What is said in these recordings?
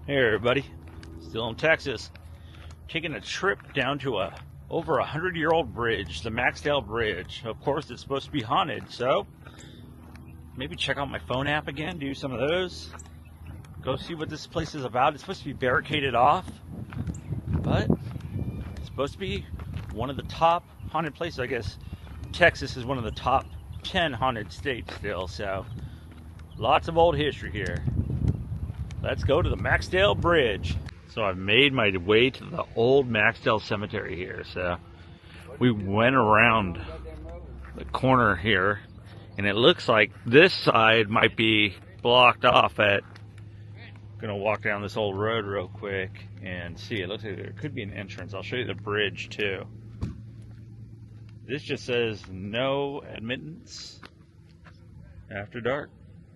Hey everybody, still in Texas, taking a trip down to a over 100-year-old bridge, the Maxdale Bridge. Of course, it's supposed to be haunted, so maybe check out my phone app again, do some of those, go see what this place is about. It's supposed to be barricaded off, but it's supposed to be one of the top haunted places. I guess Texas is one of the top 10 haunted states still, so lots of old history here. Let's go to the Maxdale Bridge. So I've made my way to the old Maxdale Cemetery here. So we went around the corner here, and it looks like this side might be blocked off at. Gonna walk down this old road real quick and see. It looks like there could be an entrance. I'll show you the bridge too. This just says no admittance after dark.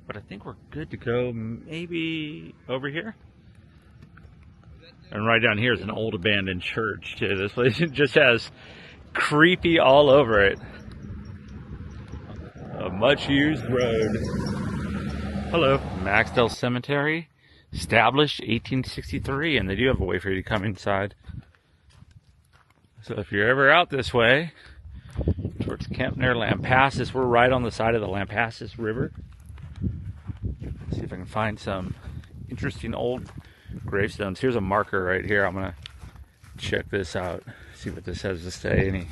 But I think we're good to go, maybe over here. And right down here is an old abandoned church too. This place just has creepy all over it. A much used road. Hello. Maxdale Cemetery, established 1863, and they do have a way for you to come inside. So if you're ever out this way, towards Camp near Lampasas, we're right on the side of the Lampasas River. See if I can find some interesting old gravestones. Here's a marker right here. I'm gonna check this out, see what this has to say.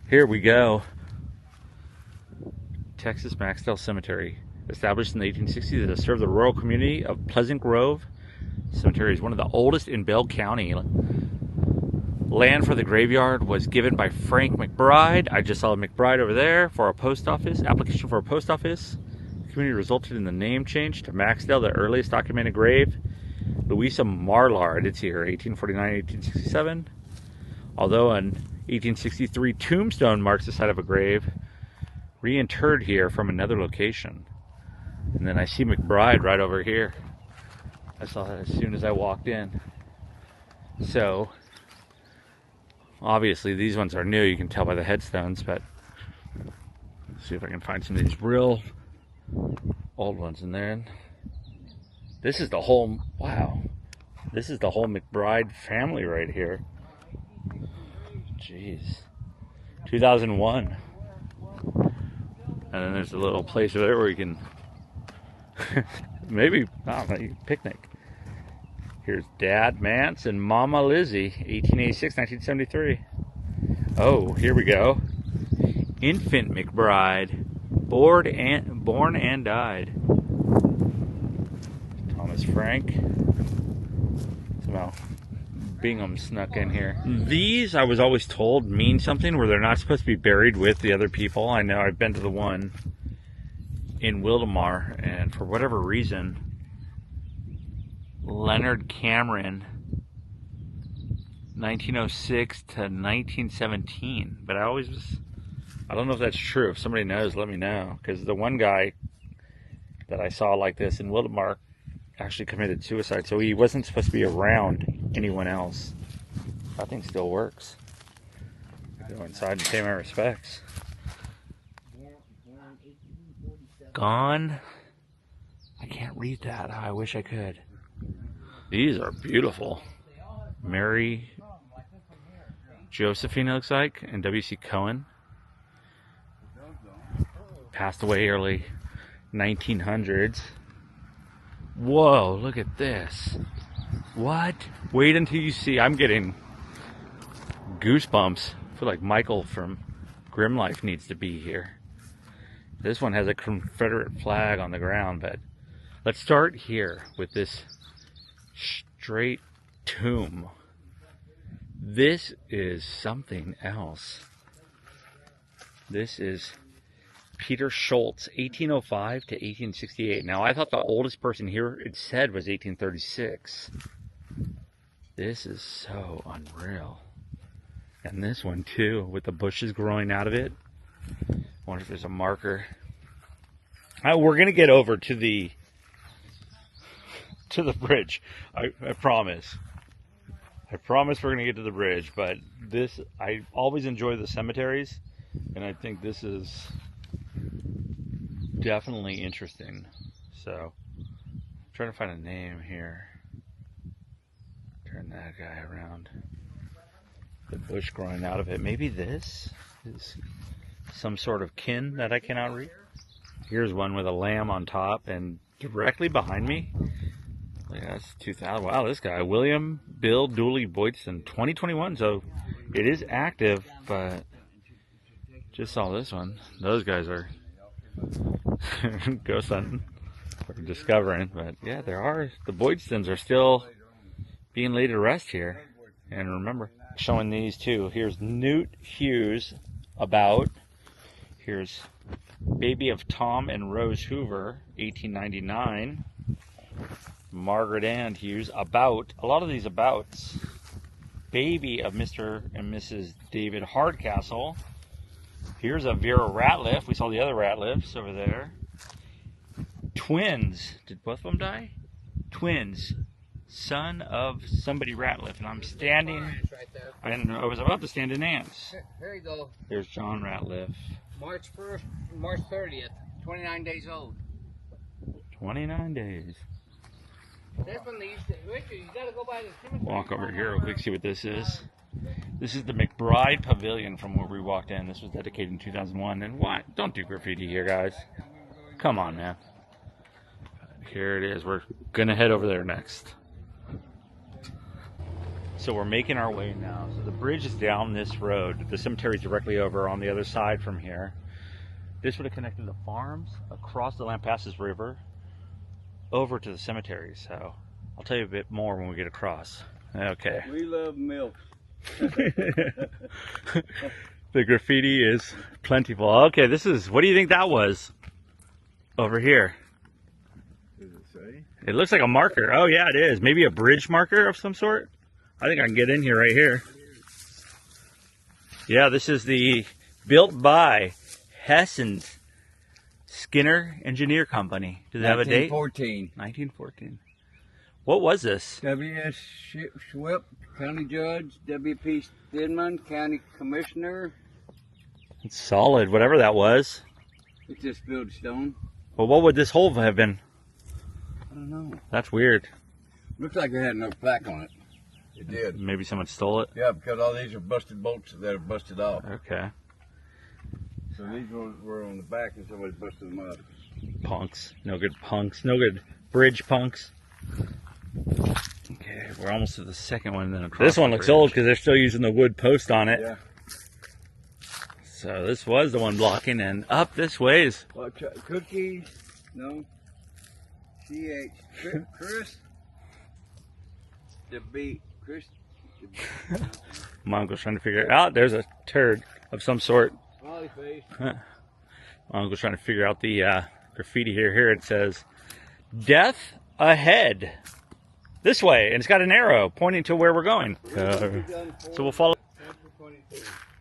Here we go. Texas Maxdale Cemetery, established in the 1860s to serve the rural community of Pleasant Grove. Cemetery is one of the oldest in Bell County. Land for the graveyard was given by Frank McBride. I just saw McBride over there for a post office application for a post office. Community resulted in the name change to Maxdale. The earliest documented grave, Louisa Marlar, I did see her, 1849-1867. Although an 1863 tombstone marks the site of a grave reinterred here from another location. And then I see McBride right over here. I saw that as soon as I walked in. So obviously these ones are new, you can tell by the headstones, but let's see if I can find some of these real old ones. And then this is the whole, wow, this is the whole McBride family right here. Jeez. 2001. And then there's a little place over there where you can maybe, I don't know, you can picnic. Here's Dad Mance and Mama Lizzie, 1886, 1973. Oh, here we go. Infant McBride. Born and died. Thomas Frank. Somehow Bingham snuck in here. These, I was always told, mean something where they're not supposed to be buried with the other people. I know I've been to the one in Wildomar, and for whatever reason, Leonard Cameron, 1906 to 1917. But I don't know if that's true. If somebody knows, let me know. Because the one guy that I saw like this in Wildomar actually committed suicide. So he wasn't supposed to be around anyone else. That thing still works. I go inside and pay my respects. Gone. I can't read that. I wish I could. These are beautiful. Mary Josephine, looks like, and W.C. Cohen. Passed away early 1900s. Whoa, look at this. What? Wait until you see. I'm getting goosebumps. I feel like Michael from Grim Life needs to be here. This one has a Confederate flag on the ground, but let's start here with this straight tomb. This is something else. This is Peter Schultz, 1805 to 1868. Now, I thought the oldest person here, it said, was 1836. This is so unreal. And this one, too, with the bushes growing out of it. I wonder if there's a marker. We're going to get over to the bridge. I promise. I promise we're going to get to the bridge. But this, I always enjoy the cemeteries. And I think this is definitely interesting. So, I'm trying to find a name here. Turn that guy around. The bush growing out of it. Maybe this is some sort of kin that I cannot read. Here's one with a lamb on top, and directly behind me, yeah, that's 2000. Wow, this guy, William Bill Dooley Boydson, 2021. So it is active, but just saw this one. Those guys are ghost hunting or discovering, but yeah, the Boydsons are still being laid to rest here. And remember, showing these too. Here's Newt Hughes, about. Here's Baby of Tom and Rose Hoover, 1899. Margaret Ann Hughes, about. A lot of these abouts. Baby of Mr. and Mrs. David Hardcastle. Here's a Vera Ratliff. We saw the other Ratliffs over there. Twins. Did both of them die? Twins. Son of somebody Ratliff. And I'm standing, and I was about to stand in ants. Here you go. There's John Ratliff. March 1st, March 30th, 29 days old. 29 days. This one they used to, Richard, you gotta go by the cemetery. Walk over here real quick, see what this is. This is the McBride Pavilion from where we walked in. This was dedicated in 2001. And what? Don't do graffiti here, guys. Come on, man. Here it is. We're gonna head over there next. So we're making our way now. So the bridge is down this road. The cemetery is directly over on the other side from here. This would have connected the farms across the Lampasas River over to the cemetery. So I'll tell you a bit more when we get across. Okay. We love milk. The graffiti is plentiful. Okay, this is, what do you think that was over here? Does it say? It looks like a marker. Oh yeah, it is. Maybe a bridge marker of some sort. I think I can get in here right here. Yeah, this is the built by Hessens Skinner Engineer Company. Does it have a date? 1914. 1914. What was this? W.S. Schwip, County Judge. W.P. Stedman, County Commissioner. It's solid, whatever that was. It's just built stone. Well, what would this hole have been? I don't know. That's weird. Looks like it had no plaque on it. It did. Maybe someone stole it? Yeah, because all these are busted bolts that are busted off. Okay. So these were on the back and somebody busted them up. Punks. No good punks. No good bridge punks. Okay, we're almost to the second one. Then across this one looks old because they're still using the wood post on it. Yeah. So this was the one blocking, and up this ways. Well, cookies? No. C.H. Chris? The beat. Chris? My uncle's trying to figure it out. There's a turd of some sort. Smiley face. My uncle's trying to figure out the graffiti here. Here it says, "Death ahead." This way, and it's got an arrow pointing to where we're going. So we'll follow.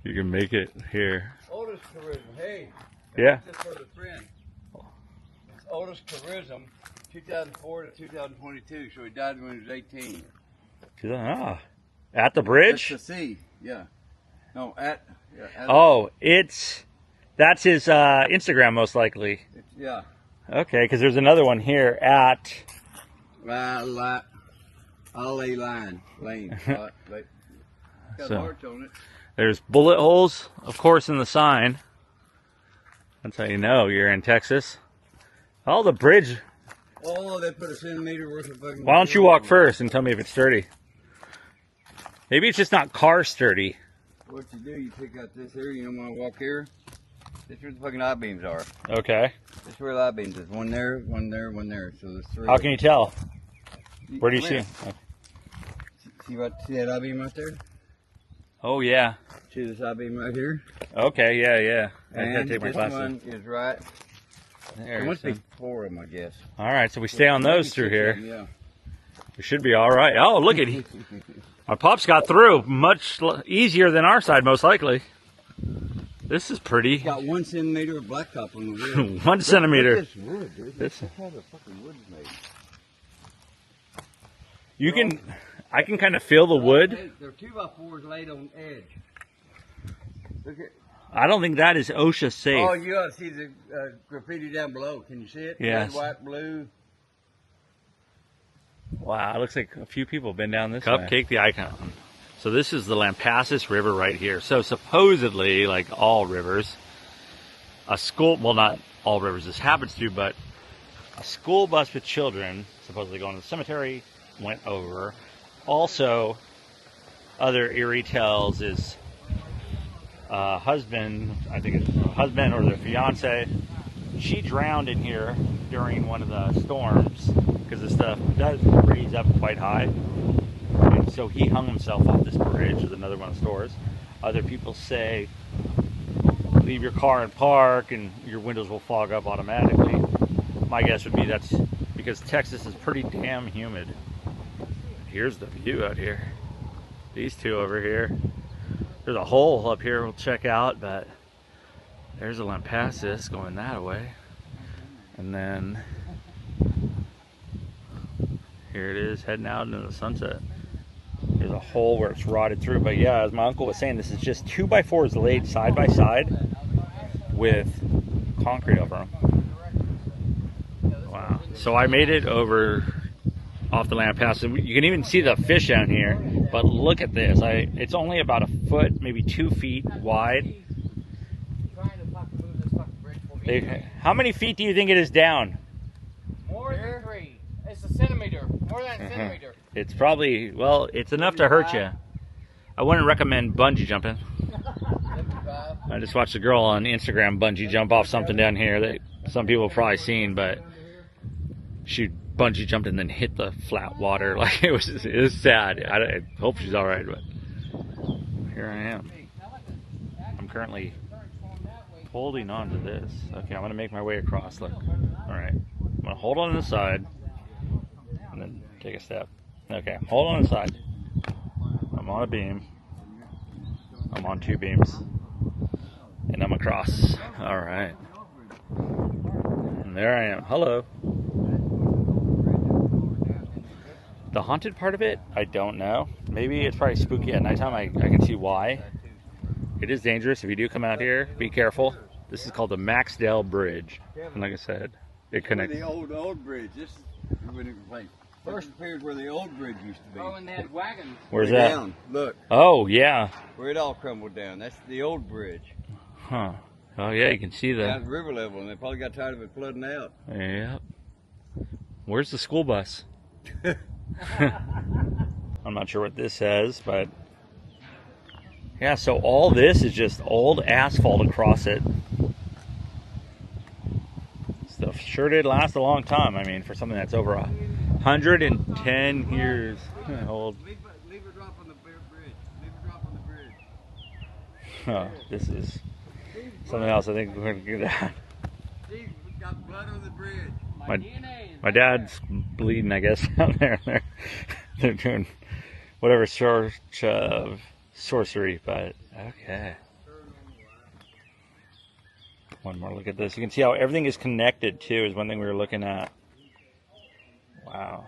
You can make it here. Otis Charism. Hey. Yeah. Just for the friend. It's Otis Charism, 2004 to 2022. So he died when he was 18. Ah, at the bridge? That's the C. Yeah. No, at. Yeah, at oh, that's his Instagram most likely. Yeah. Okay, because there's another one here at. Alley Lane. Got So, hearts on it. There's bullet holes, of course, in the sign. That's how you know you're in Texas. Oh, the bridge. Oh, they put a centimeter worth of fucking. Why don't you walk first and tell me if it's sturdy? Maybe it's just not car sturdy. What you do, you pick out this here, you don't want to walk here. This is where the fucking I-beams are. Okay. This is where the I-beams is. One there, one there, one there. So there's three. How can you tell? Where do you see? See that I-beam right there? Oh, yeah. See this I-beam right here? Okay, yeah. I gotta And take my this glasses. one is right. There, There must be so- 4 of them, I guess. All right, so we stay on those through Maybe 6 here. of them, We should be all right. Oh, look at my pops got through much easier than our side, most likely. This is pretty. Got 1 centimeter of blacktop on the wood. 1 centimeter. Look at this wood, dude. This- Look how the fucking wood's made. You can, I can kind of feel the wood. They're 2x4s laid on edge. Look at. I don't think that is OSHA safe. Oh, you ought to see the graffiti down below. Can you see it? Yes. Red, white, blue. Wow, it looks like a few people have been down this way. Cupcake the icon. So this is the Lampasas River right here. So supposedly, like all rivers, a school, well, not all rivers this happens to, but a school bus with children, supposedly going to the cemetery, went over. Also, other eerie tales is husband, I think it's a husband or their fiance, she drowned in here during one of the storms because the stuff does raise up quite high. And so he hung himself off this bridge with another one of the stores. Other people say leave your car in park and your windows will fog up automatically. My guess would be that's because Texas is pretty damn humid. Here's the view out here. These two over here. There's a hole up here we'll check out, but there's a Lampasas going that way. And then here it is heading out into the sunset. There's a hole where it's rotted through, but yeah, as my uncle was saying, this is just 2x4s laid side by side with concrete over them. Wow. So I made it over off the Lampasas. You can even see the fish down here, but look at this. It's only about a foot, maybe 2 feet wide. How many feet do you think it is down? More than 3. It's a centimeter. More than a centimeter. It's probably, well, it's enough to hurt you. I wouldn't recommend bungee jumping. I just watched a girl on Instagram bungee jump off something down here that some people have probably seen, but she bungee jumped and then hit the flat water. Like it was sad. I hope she's all right, but here I am. I'm currently holding on to this. Okay, I'm gonna make my way across. Look, all right. I'm gonna hold on to the side and then take a step. Okay, hold on to the side. I'm on a beam. I'm on 2 beams, and I'm across. All right. And there I am. Hello. The haunted part of it, I don't know. Maybe it's probably spooky at nighttime. I can see why. It is dangerous. If you do come out here, be careful. This is called the Maxdale Bridge. And like I said, it connects. The old bridge. This is when it was like first appears where the old bridge used to be. Oh, and they had wagons. Where's that? Down. Look. Oh, yeah. Where it all crumbled down. That's the old bridge. Huh. Oh, yeah, you can see Down the... at river level, and they probably got tired of it flooding out. Yep. Where's the school bus? I'm not sure what this says, but... Yeah, so all this is just old asphalt across it. Stuff sure did last a long time. I mean, for something that's over 110 years old. Leave a drop on the bridge. Leave a drop on the bridge. Oh, this is something else I think we're going to get at. See, we got blood on the bridge. My dad's bleeding, I guess, out there. They're doing whatever sort of sorcery, but okay. One more look at this. You can see how everything is connected too, is one thing we were looking at. Wow.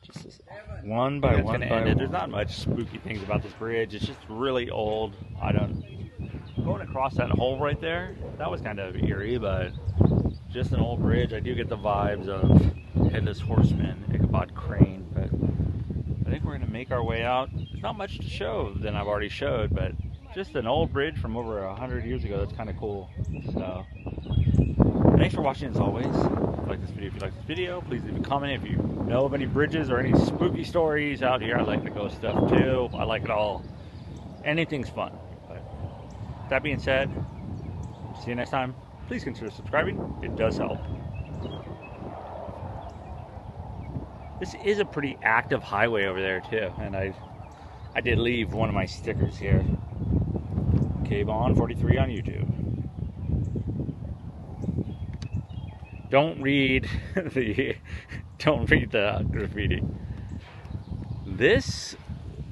Just this one by one. There's not much spooky things about this bridge. It's just really old. Going across that hole right there, that was kind of eerie, but just an old bridge. I do get the vibes of Headless Horseman, Ichabod Crane, but I think we're going to make our way out. There's not much to show than I've already showed, but just an old bridge from over 100 years ago. That's kind of cool. So, thanks for watching as always. If you like this video, please leave a comment. If you know of any bridges or any spooky stories out here, I like the ghost stuff too. I like it all. Anything's fun. But that being said, see you next time. Please consider subscribing. It does help. This is a pretty active highway over there too, and I did leave one of my stickers here. Kbon43 on YouTube. Don't read the graffiti. This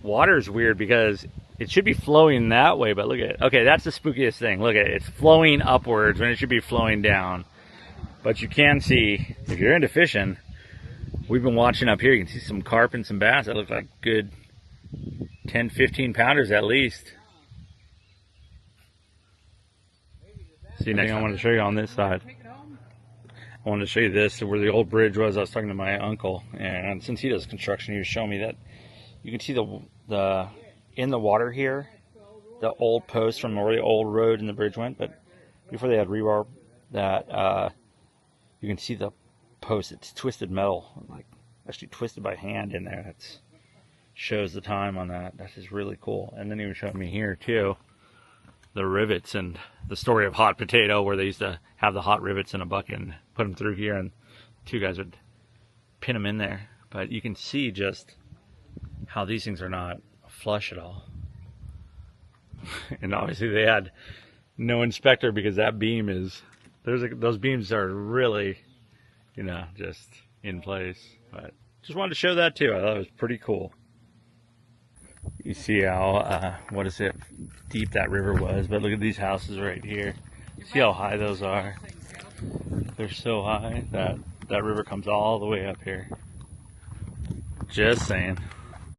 water's weird because it should be flowing that way, but look at it. Okay, that's the spookiest thing. Look at it. It's flowing upwards when it should be flowing down. But you can see, if you're into fishing, we've been watching up here. You can see some carp and some bass that look like good 10, 15 pounders at least. See, next thing I want to show you on this side. I wanted to show you this, where the old bridge was. I was talking to my uncle, and since he does construction, he was showing me that you can see the in the water here, the old post from where the old road and the bridge went. But before they had rebar, that you can see the post. It's twisted metal, like actually twisted by hand in there. That shows the time on that. That is really cool. And then he was showing me here too, the rivets and the story of Hot Potato, where they used to have the hot rivets in a bucket and put them through here, and two guys would pin them in there. But you can see just how these things are not flush at all. And obviously they had no inspector, because that beam is, those beams are really, you know, just in place. But just wanted to show that too. I thought it was pretty cool. You see how, what is it, deep that river was, but look at these houses right here. See how high those are? They're so high that that river comes all the way up here. Just saying.